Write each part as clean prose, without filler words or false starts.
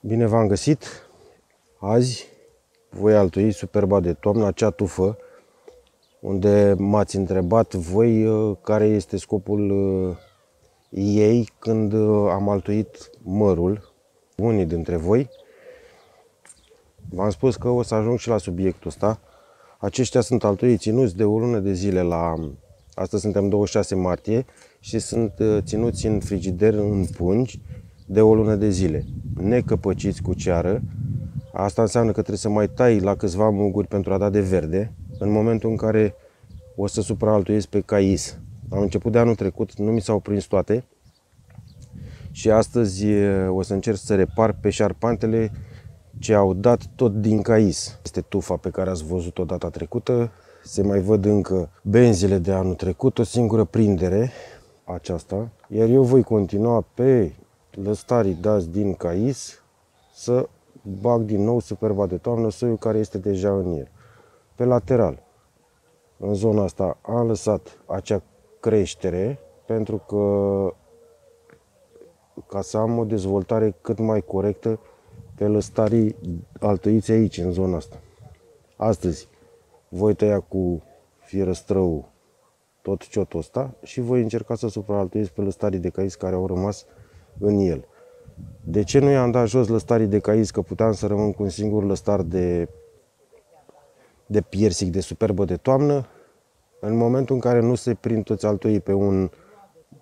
Bine v-am găsit! Azi voi altui superba de toamnă, acea tufă unde m-ați întrebat voi care este scopul ei când am altuit mărul. Unii dintre voi v-am spus că o să ajung și la subiectul ăsta. Aceștia sunt altuii ținuți de o lună de zile astăzi suntem 26 martie și sunt ținuți în frigider în pungi de o lună de zile, necăpăciți cu ceară. Asta înseamnă că trebuie să mai tai la câțiva muguri pentru a da de verde în momentul în care o să supraaltuiesc pe cais. Am început de anul trecut, nu mi s-au prins toate și astăzi o să încerc să repar pe șarpantele ce au dat tot din cais. Este tufa pe care ați văzut-o data trecută. Se mai văd încă benzile de anul trecut, o singură prindere, aceasta. Iar eu voi continua pe lăstarii dați din cais să bag din nou superba de toamnă, soiul care este deja în el. Pe lateral, în zona asta, am lăsat acea creștere pentru că ca să am o dezvoltare cât mai corectă pe lăstarii altuiți aici, în zona asta. Astăzi voi tăia cu fierăstrău tot ciotul ăsta și voi încerca să supraaltuiesc pe lăstarii de cais care au rămas în el. De ce nu i-am dat jos lăstarii de cais? Că puteam să rămân cu un singur lăstar de piersic de superbă de toamnă. În momentul în care nu se prind toți altuii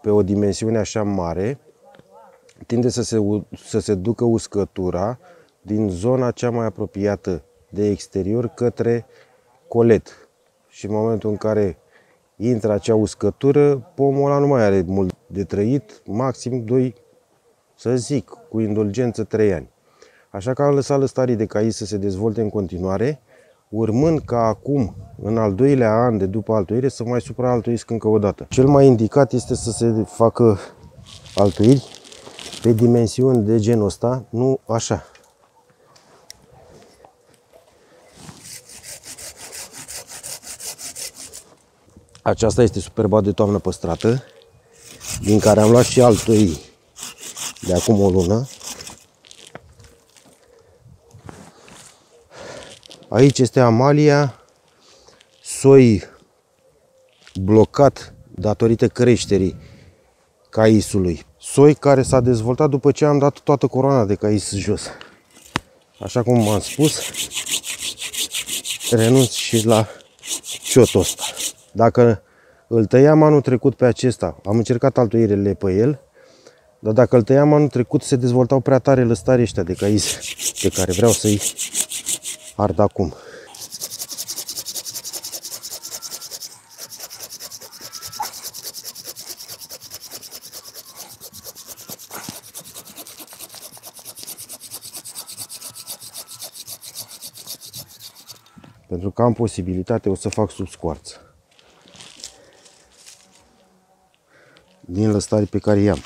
pe o dimensiune așa mare, tinde să se ducă uscătura din zona cea mai apropiată de exterior către colet. Și în momentul în care intră acea uscătură, pomul ăla nu mai are mult de trăit, maxim 2, să zic, cu indulgență 3 ani. Așa că am lăsat lăstarii de cais să se dezvolte în continuare, urmând ca acum, în al doilea an de după altuire, să mai supraaltuiesc încă o dată. Cel mai indicat este să se facă altuiri pe dimensiuni de genul ăsta, nu așa. Aceasta este superba de toamnă păstrată, din care am luat și altui de acum o lună. Aici este Amalia, soi blocat datorită creșterii caisului. Soi care s-a dezvoltat după ce am dat toată coroana de cais jos. Așa cum m-am spus, renunț și la ciotul ăsta. Dacă îl tăiam anul trecut pe acesta, am încercat altuirele pe el, dar dacă îl tăiam anul trecut, se dezvoltau prea tare lăstarii ăștia de cais pe care vreau să-i ard acum. Pentru că am posibilitate, o să fac sub scoarță. Din lăstarii pe care i-am.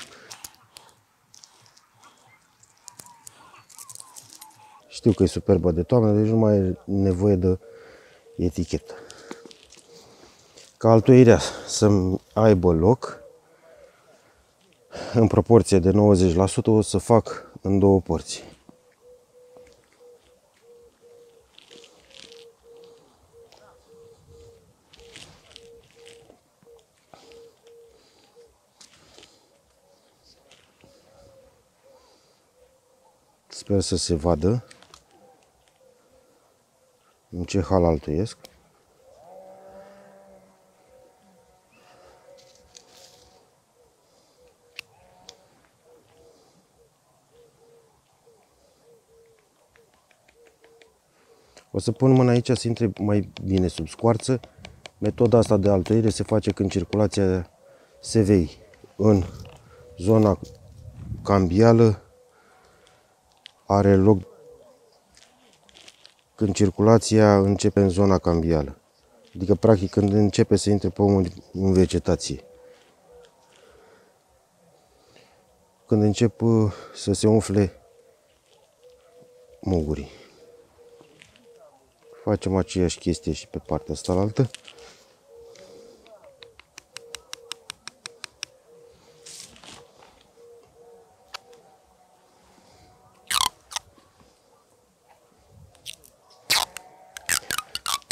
Știu că e superbă de toamnă, deci nu mai e nevoie de etichetă. Ca altuirea să aibă loc, în proporție de 90%, o să fac în două porții. Sper să se vadă în ce hal altuiesc. O să pun mâna aici să intre mai bine sub scoarță. Metoda asta de altuire se face când circulația sevei în zona cambială are loc când circulația începe în zona cambială. Adică, practic, când începe să intre pomul în vegetație. Când încep să se umfle mugurii. Facem aceeași chestie și pe partea asta altă.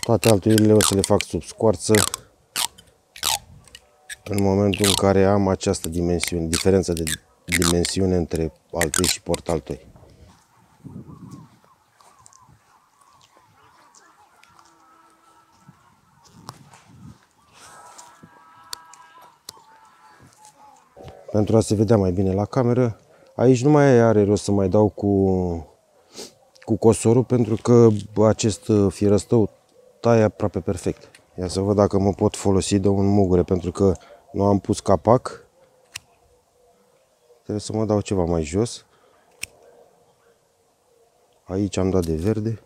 Toate altuirile o să le fac sub scoarță în momentul în care am această dimensiune, diferența de dimensiune între altui și portaltoi. Pentru a se vedea mai bine la cameră, aici nu mai are rost să mai dau cu cosorul, pentru că acest firăstău taie aproape perfect. Ia să văd dacă mă pot folosi de un mugure, pentru că nu am pus capac. Trebuie să mă dau ceva mai jos. Aici am dat de verde.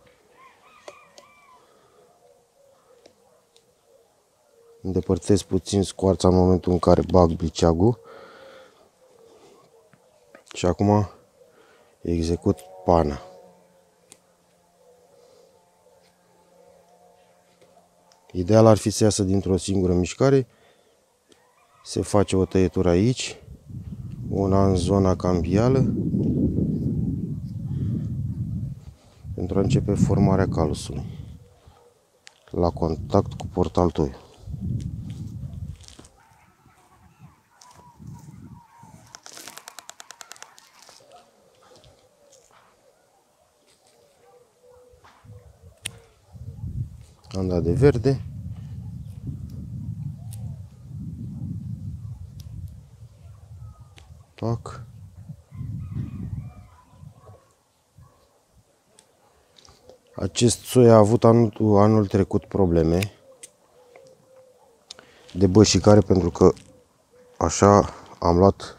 Îndepărtez puțin scoarța în momentul în care bag briceagul. Și acum execut pana. Ideal ar fi să iasă dintr-o singură mișcare. Se face o tăietură aici, una în zona cambială, pentru a începe formarea calusului la contact cu portaltoiul. Am dat de verde. Pac. Acest soi a avut anul trecut probleme de bășicare, pentru că așa am luat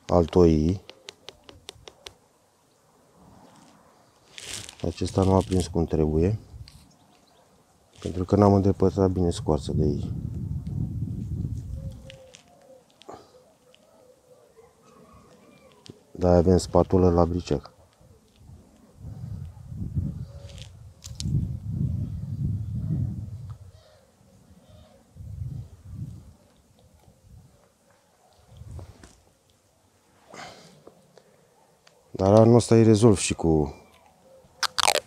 altoii. Acesta nu a prins cum trebuie, pentru că n-am îndepărtat bine scoarța de aici. Dar avem spatulă la briceag. Dar anul ăsta îi rezolv și cu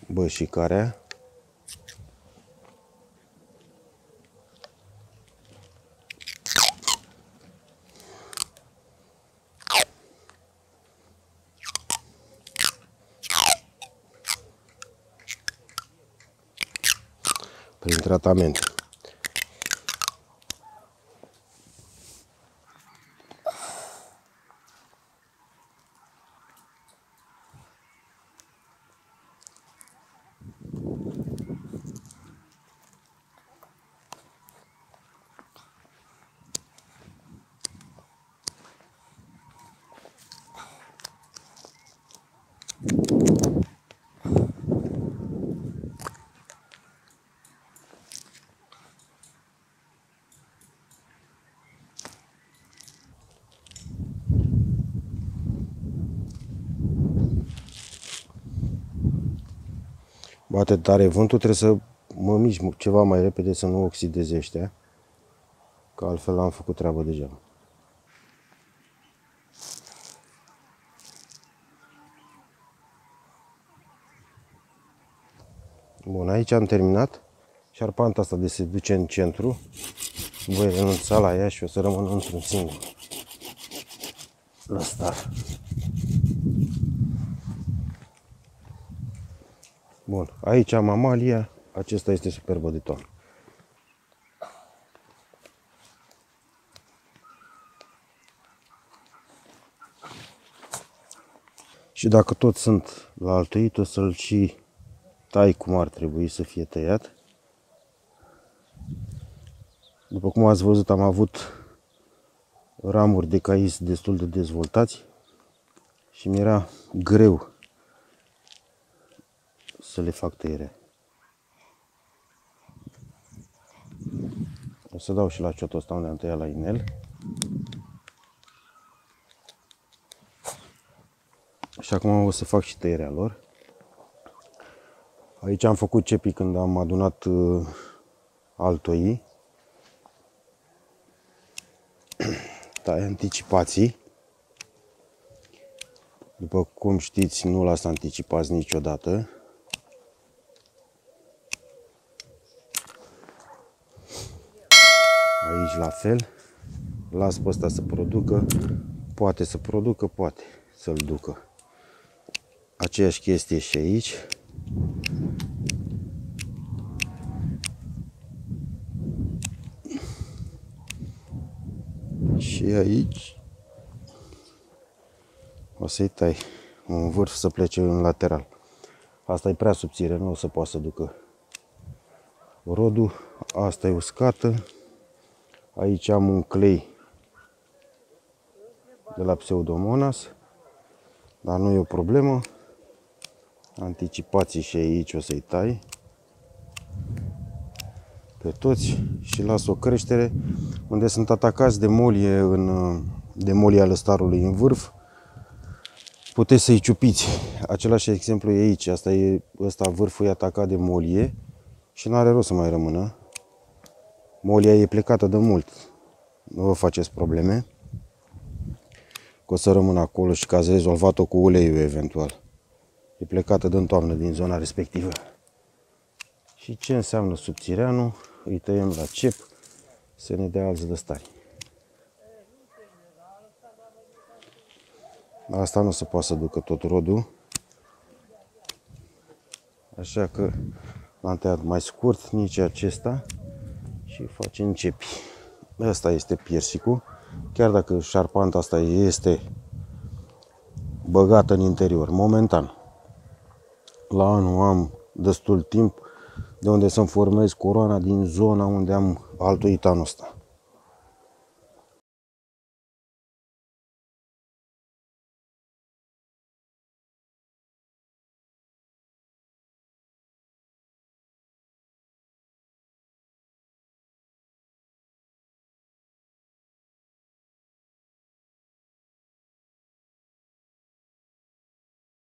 bășicarea. Prin tratament. Bate tare vântul, trebuie să mă mișc ceva mai repede să nu oxideze ăștia, că altfel am făcut treabă degeaba. Bun, aici am terminat. Șarpanta asta de se duce în centru. Voi renunța la ea și o să rămân într-un singur lăstar. Bun, aici am amalia. Acesta este superbă de toamnă. Și dacă tot sunt la altuit, o să-l și tai cum ar trebui să fie tăiat. După cum ați văzut, am avut ramuri de cais destul de dezvoltați și mi-era greu să le fac tăierea. O să dau și la ciotul ăsta unde am tăiat la inel. Și acum o să fac și tăierea lor. Aici am făcut cepii când am adunat altoii. Tai anticipații. După cum știți, nu las anticipați niciodată. Aici la fel. Las pe ăsta să producă. Poate să producă, poate să-l ducă. Aceeași chestie și aici. Și aici o să-i tai un vârf să plece în lateral. Asta e prea subțire, nu o să poată să ducă rodul. Asta e uscată. Aici am un clei de la Pseudomonas, dar nu e o problemă. Anticipații și aici o să-i tai pe toți și las o creștere unde sunt atacați de molie, de molie ale starului în vârf. Puteți să-i ciupiți. Același exemplu e aici. Ăsta vârful e atacat de molie și nu are rost să mai rămână. Molia e plecată de mult. Nu vă faceți probleme. Că o să rămână acolo și că ați rezolvat-o cu uleiul eventual. E plecată din toamnă din zona respectivă. Și ce înseamnă subțireanul? Îi tăiem la cep să ne dea alți dăstari. Asta nu se poate să ducă tot rodul. Așa că l-am tăiat mai scurt, nici acesta. Și facem cepi. Ăsta este piersicul. Chiar dacă șarpanta asta este băgată în interior, momentan. La anul am destul timp de unde să-mi formez coroana din zona unde am altuit anul ăsta.